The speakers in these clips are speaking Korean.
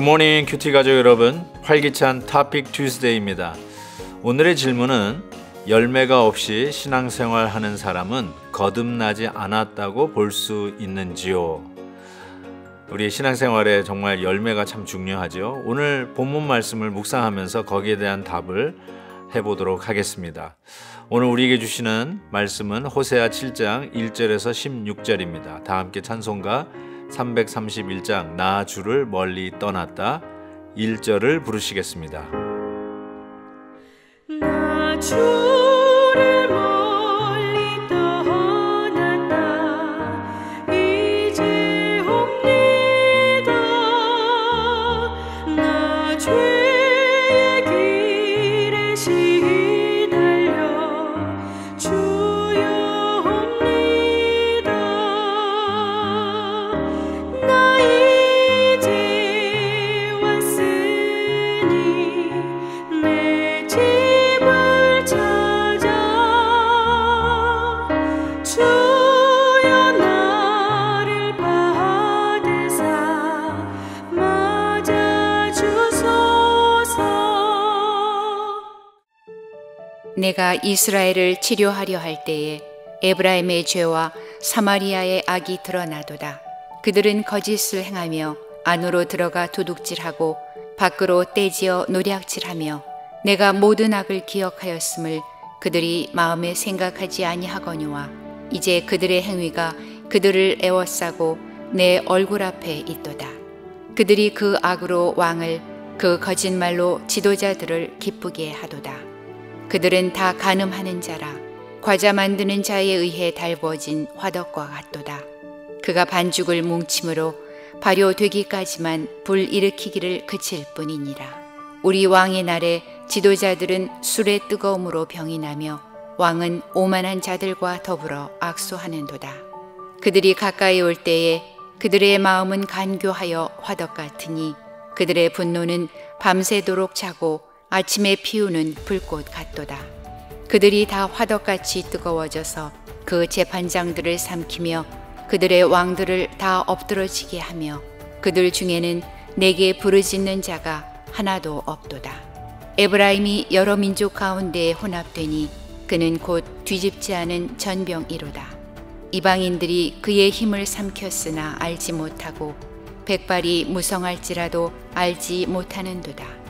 굿모닝 큐티 가족 여러분, 활기찬 토픽 튜스데이입니다. 오늘의 질문은 열매가 없이 신앙생활 하는 사람은 거듭나지 않았다고 볼 수 있는지요? 우리 신앙생활에 정말 열매가 참 중요하죠. 오늘 본문 말씀을 묵상하면서 거기에 대한 답을 해보도록 하겠습니다. 오늘 우리에게 주시는 말씀은 호세아 7장 1절에서 16절입니다. 다 함께 찬송가 331장 나 주를 멀리 떠났다 1절을 부르시겠습니다. 나 주를 멀리 떠났다 이제 옵니다. 나 죄의 길에 시달려 주여 옵니다. 나 이제 왔으니 내 집을 찾아 주여 나를 받으사 맞아 주소서. 내가 이스라엘을 치료하려 할 때에 에브라임의 죄와 사마리아의 악이 드러나도다. 그들은 거짓을 행하며 안으로 들어가 도둑질하고 밖으로 떼지어 노략질하며 내가 모든 악을 기억하였음을 그들이 마음에 생각하지 아니하거니와 이제 그들의 행위가 그들을 애워싸고 내 얼굴 앞에 있도다. 그들이 그 악으로 왕을 그 거짓말로 지도자들을 기쁘게 하도다. 그들은 다 간음하는 자라 과자 만드는 자에 의해 달구어진 화덕과 같도다. 그가 반죽을 뭉침으로 발효되기까지만 불 일으키기를 그칠 뿐이니라. 우리 왕의 날에 지도자들은 술의 뜨거움으로 병이 나며 왕은 오만한 자들과 더불어 악소하는도다. 그들이 가까이 올 때에 그들의 마음은 간교하여 화덕 같으니 그들의 분노는 밤새도록 자고 아침에 피우는 불꽃 같도다. 그들이 다 화덕같이 뜨거워져서 그 재판장들을 삼키며 그들의 왕들을 다 엎드러지게 하며 그들 중에는 내게 부르짖는 자가 하나도 없도다. 에브라임이 여러 민족 가운데에 혼합되니 그는 곧 뒤집지 않은 전병이로다. 이방인들이 그의 힘을 삼켰으나 알지 못하고 백발이 무성할지라도 알지 못하는도다.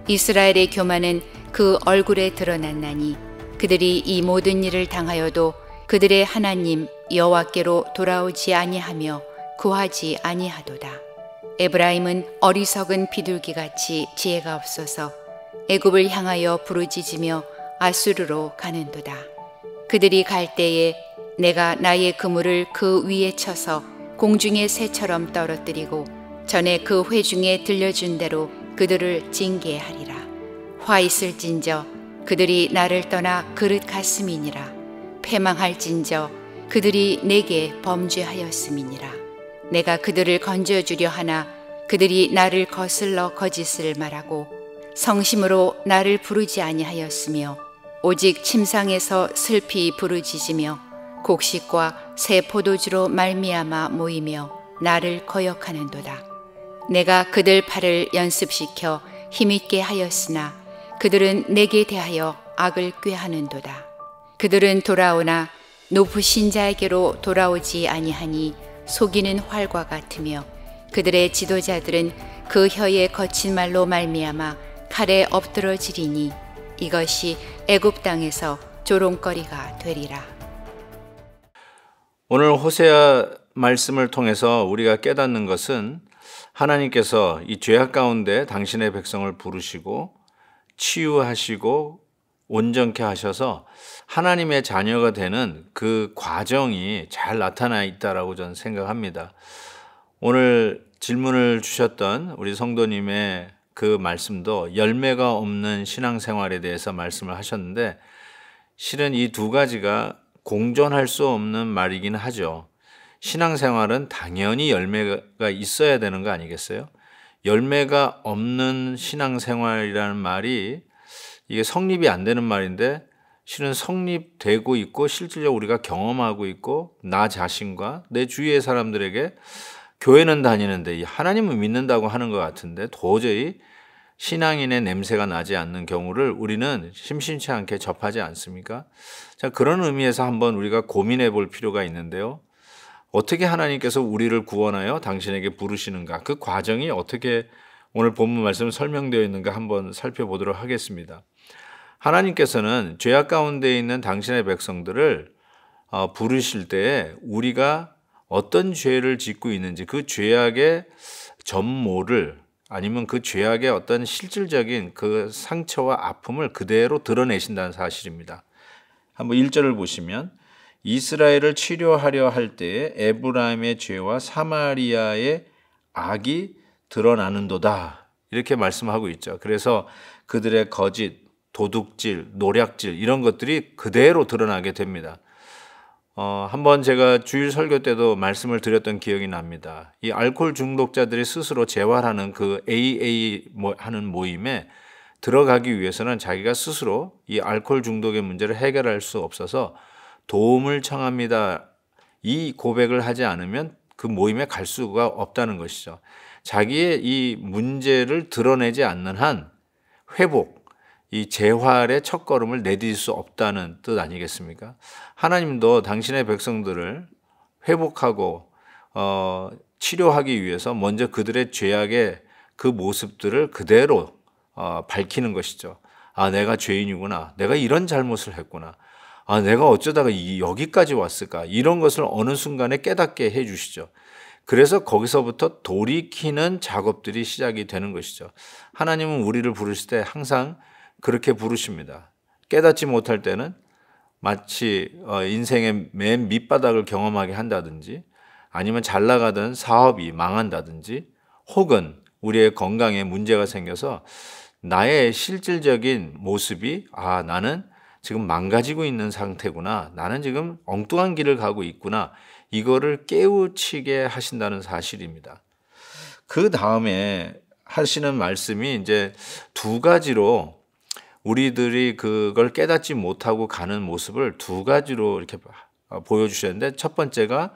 이스라엘의 교만은 그 얼굴에 드러났나니 그들이 이 모든 일을 당하여도 그들의 하나님 여호와께로 돌아오지 아니하며 구하지 아니하도다. 에브라임은 어리석은 비둘기같이 지혜가 없어서 애굽을 향하여 부르짖으며 아수르로 가는도다. 그들이 갈 때에 내가 나의 그물을 그 위에 쳐서 공중의 새처럼 떨어뜨리고 전에 그 회중에 들려준 대로 그들을 징계하리라. 화 있을진저 그들이 나를 떠나 그릇 같음이니라. 패망할진저 그들이 내게 범죄하였음이니라. 내가 그들을 건져주려 하나 그들이 나를 거슬러 거짓을 말하고 성심으로 나를 부르지 아니하였으며 오직 침상에서 슬피 부르짖으며 곡식과 새 포도주로 말미암아 모이며 나를 거역하는도다. 내가 그들 팔을 연습시켜 힘있게 하였으나 그들은 내게 대하여 악을 꾀하는도다. 그들은 돌아오나 높으신 자에게로 돌아오지 아니하니 속이는 활과 같으며 그들의 지도자들은 그 혀의 거친 말로 말미암아 칼에 엎드러지리니 이것이 애굽 땅에서 조롱거리가 되리라. 오늘 호세아 말씀을 통해서 우리가 깨닫는 것은 하나님께서 이 죄악 가운데 당신의 백성을 부르시고 치유하시고 온전케 하셔서 하나님의 자녀가 되는 그 과정이 잘 나타나 있다라고 저는 생각합니다. 오늘 질문을 주셨던 우리 성도님의 그 말씀도 열매가 없는 신앙생활에 대해서 말씀을 하셨는데 실은 이 두 가지가 공존할 수 없는 말이긴 하죠. 신앙생활은 당연히 열매가 있어야 되는 거 아니겠어요? 열매가 없는 신앙생활이라는 말이 이게 성립이 안 되는 말인데 실은 성립되고 있고 실질적으로 우리가 경험하고 있고 나 자신과 내 주위의 사람들에게 교회는 다니는데 이 하나님을 믿는다고 하는 것 같은데 도저히 신앙인의 냄새가 나지 않는 경우를 우리는 심심치 않게 접하지 않습니까? 자, 그런 의미에서 한번 우리가 고민해 볼 필요가 있는데요. 어떻게 하나님께서 우리를 구원하여 당신에게 부르시는가? 그 과정이 어떻게 오늘 본문 말씀 설명되어 있는가 한번 살펴보도록 하겠습니다. 하나님께서는 죄악 가운데 있는 당신의 백성들을 부르실 때에 우리가 어떤 죄를 짓고 있는지 그 죄악의 전모를 아니면 그 죄악의 어떤 실질적인 그 상처와 아픔을 그대로 드러내신다는 사실입니다. 한번 1절을 보시면 이스라엘을 치료하려 할 때에 에브라임의 죄와 사마리아의 악이 드러나는도다 이렇게 말씀하고 있죠. 그래서 그들의 거짓, 도둑질, 노략질 이런 것들이 그대로 드러나게 됩니다. 한번 제가 주일 설교 때도 말씀을 드렸던 기억이 납니다. 이 알코올 중독자들이 스스로 재활하는 그 AA 하는 모임에 들어가기 위해서는 자기가 스스로 이 알코올 중독의 문제를 해결할 수 없어서 도움을 청합니다. 이 고백을 하지 않으면 그 모임에 갈 수가 없다는 것이죠. 자기의 이 문제를 드러내지 않는 한 회복, 이 재활의 첫걸음을 내딜 수 없다는 뜻 아니겠습니까? 하나님도 당신의 백성들을 회복하고 치료하기 위해서 먼저 그들의 죄악의 그 모습들을 그대로 밝히는 것이죠. 아, 내가 죄인이구나. 내가 이런 잘못을 했구나. 아, 내가 어쩌다가 여기까지 왔을까? 이런 것을 어느 순간에 깨닫게 해 주시죠. 그래서 거기서부터 돌이키는 작업들이 시작이 되는 것이죠. 하나님은 우리를 부르실 때 항상 그렇게 부르십니다. 깨닫지 못할 때는 마치 인생의 맨 밑바닥을 경험하게 한다든지 아니면 잘 나가던 사업이 망한다든지 혹은 우리의 건강에 문제가 생겨서 나의 실질적인 모습이 나는 지금 망가지고 있는 상태구나. 나는 지금 엉뚱한 길을 가고 있구나. 이거를 깨우치게 하신다는 사실입니다. 그 다음에 하시는 말씀이 이제 두 가지로 우리들이 그걸 깨닫지 못하고 가는 모습을 두 가지로 이렇게 보여주셨는데 첫 번째가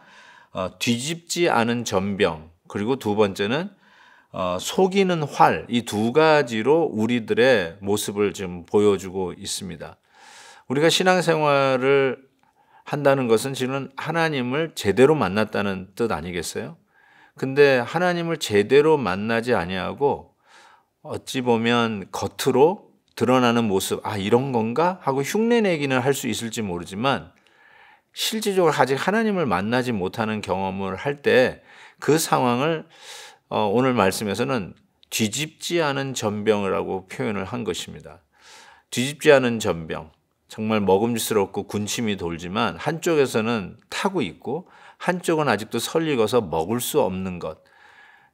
뒤집지 않은 전병 그리고 두 번째는 속이는 활 이 두 가지로 우리들의 모습을 지금 보여주고 있습니다. 우리가 신앙생활을 한다는 것은 지금 하나님을 제대로 만났다는 뜻 아니겠어요? 근데 하나님을 제대로 만나지 아니하고 어찌 보면 겉으로 드러나는 모습, 이런 건가? 하고 흉내내기는 할 수 있을지 모르지만 실질적으로 아직 하나님을 만나지 못하는 경험을 할 때 그 상황을 오늘 말씀에서는 뒤집지 않은 전병이라고 표현을 한 것입니다. 뒤집지 않은 전병, 정말 먹음직스럽고 군침이 돌지만 한쪽에서는 타고 있고 한쪽은 아직도 설익어서 먹을 수 없는 것.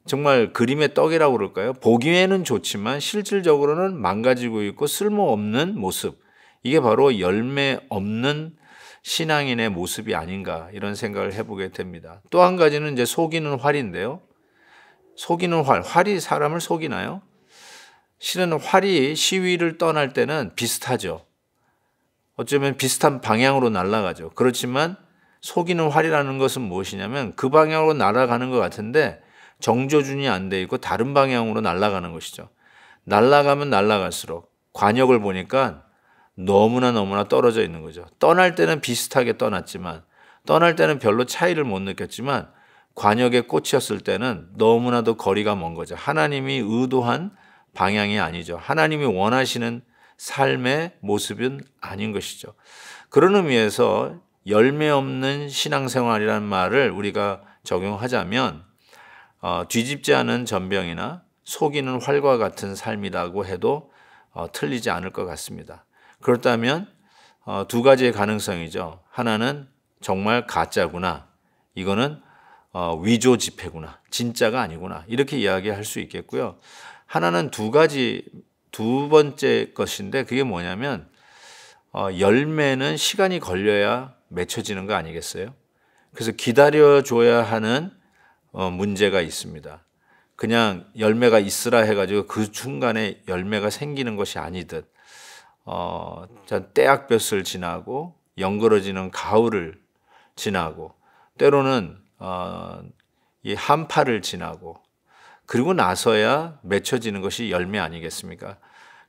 정말 그림의 떡이라고 그럴까요? 보기에는 좋지만 실질적으로는 망가지고 있고 쓸모없는 모습. 이게 바로 열매 없는 신앙인의 모습이 아닌가 이런 생각을 해보게 됩니다. 또 한 가지는 이제 속이는 활인데요. 속이는 활, 활이 사람을 속이나요? 실은 활이 시위를 떠날 때는 비슷하죠. 어쩌면 비슷한 방향으로 날아가죠. 그렇지만 속이는 활이라는 것은 무엇이냐면 그 방향으로 날아가는 것 같은데 정조준이 안 돼 있고 다른 방향으로 날아가는 것이죠. 날아가면 날아갈수록 관역을 보니까 너무나 떨어져 있는 거죠. 떠날 때는 비슷하게 떠났지만 떠날 때는 별로 차이를 못 느꼈지만 관역에 꽂혔을 때는 너무나도 거리가 먼 거죠. 하나님이 의도한 방향이 아니죠. 하나님이 원하시는 삶의 모습은 아닌 것이죠. 그런 의미에서 열매 없는 신앙생활이라는 말을 우리가 적용하자면 뒤집지 않은 전병이나 속이는 활과 같은 삶이라고 해도 틀리지 않을 것 같습니다. 그렇다면 두 가지의 가능성이죠. 하나는 정말 가짜구나. 이거는 위조 지폐구나. 진짜가 아니구나. 이렇게 이야기할 수 있겠고요. 하나는 두 번째 것인데 그게 뭐냐면 열매는 시간이 걸려야 맺혀지는 거 아니겠어요? 그래서 기다려줘야 하는 문제가 있습니다. 그냥 열매가 있으라 해가지고 그 순간에 열매가 생기는 것이 아니듯 때악볕을 지나고 연그러지는 가을을 지나고 때로는 이 한파를 지나고 그리고 나서야 맺혀지는 것이 열매 아니겠습니까?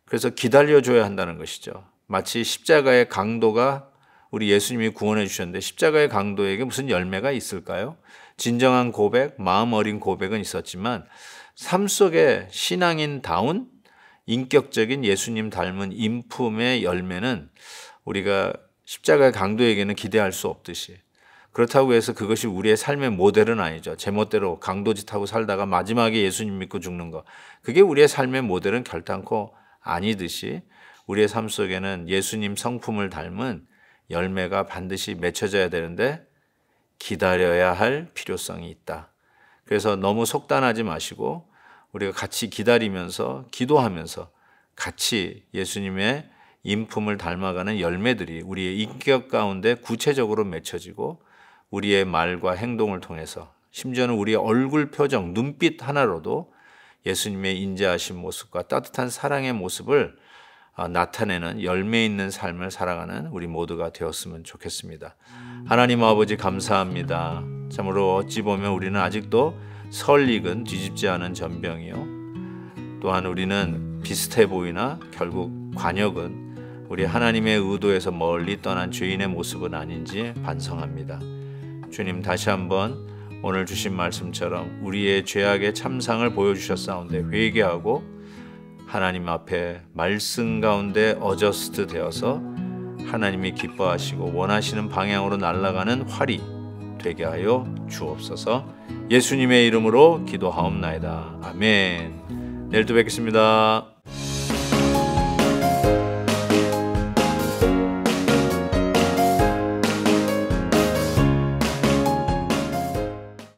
그래서 기다려줘야 한다는 것이죠. 마치 십자가의 강도가 우리 예수님이 구원해 주셨는데 십자가의 강도에게 무슨 열매가 있을까요? 진정한 고백, 마음 어린 고백은 있었지만 삶 속에 신앙인다운 인격적인 예수님 닮은 인품의 열매는 우리가 십자가의 강도에게는 기대할 수 없듯이, 그렇다고 해서 그것이 우리의 삶의 모델은 아니죠. 제멋대로 강도짓하고 살다가 마지막에 예수님 믿고 죽는 거, 그게 우리의 삶의 모델은 결단코 아니듯이 우리의 삶 속에는 예수님 성품을 닮은 열매가 반드시 맺혀져야 되는데 기다려야 할 필요성이 있다. 그래서 너무 속단하지 마시고 우리가 같이 기다리면서 기도하면서 같이 예수님의 인품을 닮아가는 열매들이 우리의 인격 가운데 구체적으로 맺혀지고 우리의 말과 행동을 통해서, 심지어는 우리의 얼굴 표정, 눈빛 하나로도 예수님의 인자하신 모습과 따뜻한 사랑의 모습을 나타내는 열매 있는 삶을 살아가는 우리 모두가 되었으면 좋겠습니다. 하나님 아버지 감사합니다. 참으로 어찌 보면 우리는 아직도 설익은 뒤집지 않은 전병이요, 또한 우리는 비슷해 보이나 결국 관역은 우리 하나님의 의도에서 멀리 떠난 죄인의 모습은 아닌지 반성합니다. 주님, 다시 한번 오늘 주신 말씀처럼 우리의 죄악의 참상을 보여주셨사온데 회개하고 하나님 앞에 말씀 가운데 어저스트 되어서 하나님이 기뻐하시고 원하시는 방향으로 날아가는 활이 되게 하여 주옵소서. 예수님의 이름으로 기도하옵나이다. 아멘. 내일 또 뵙겠습니다.